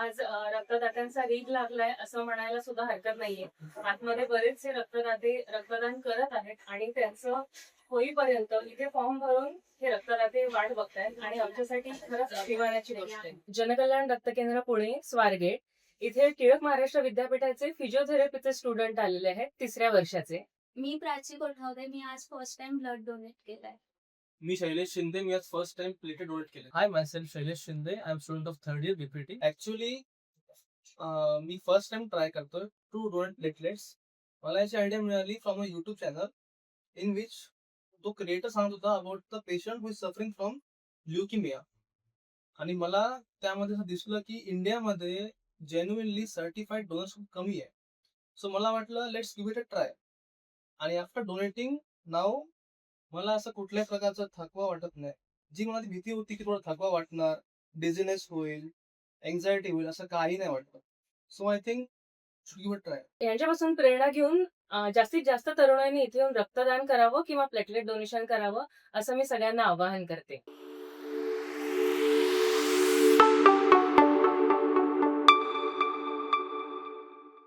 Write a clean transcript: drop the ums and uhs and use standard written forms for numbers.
आज रक्तदात्यांचा रीग लागलाय असं म्हणायला सुद्धा हरकत नाहीये. आतमध्ये बरेचसे रक्तदाते रक्तदान करत आहेत आणि त्यांचं होईपर्यंत इथे फॉर्म भरून हे रक्तदाते वाट बघतायत आणि आमच्यासाठी खरंच अभिमानाची गोष्ट आहे. जनकल्याण रक्त केंद्र पुणे स्वारगेट इथे टिळक महाराष्ट्र विद्यापीठाचे फिजिओथेरपीचे स्टुडंट आलेले आहेत 3ऱ्या वर्षाचे. मी प्राची कोठावदे. मी आज फर्स्ट टाइम ब्लड डोनेट केलंय. मी शैलेश शिंदे. मी आज फर्स्ट टाइम प्लेटेड डोनेट केले. Hi, myself Shailesh Shinde. I'm student of third year BPT. Actually मी फर्स्ट टाइम ट्राय करतोय टू डोनेट प्लेटलेट्स. मला याची आयडिया मिळाली from a YouTube channel in which तो creator सांगत होता about the patient who is suffering from leukemia. आणि मला त्यामध्ये असं दिसलं की इंडियामध्ये जेन्युइनली सर्टिफाईड डोनर्स खूप कमी आहे. सो मला वाटलं let's give it a try. आणि आफ्टर डोनेटिंग नाव मला असं कुठल्याही प्रकारचा थकवा वाटत नाही. जी मला ती भीती होती की थोडा थकवा वाटणार, डिझीनेस होईल, एन्झायटी होईल, असं काही नाही वाटलं. So I think should give a try. यांच्यापासून प्रेरणा घेऊन जास्तीत जास्त तरुणांनी इथे येऊन रक्तदान करावं किंवा प्लेटलेट डोनेशन करावं असं मी सगळ्यांना आवाहन करते.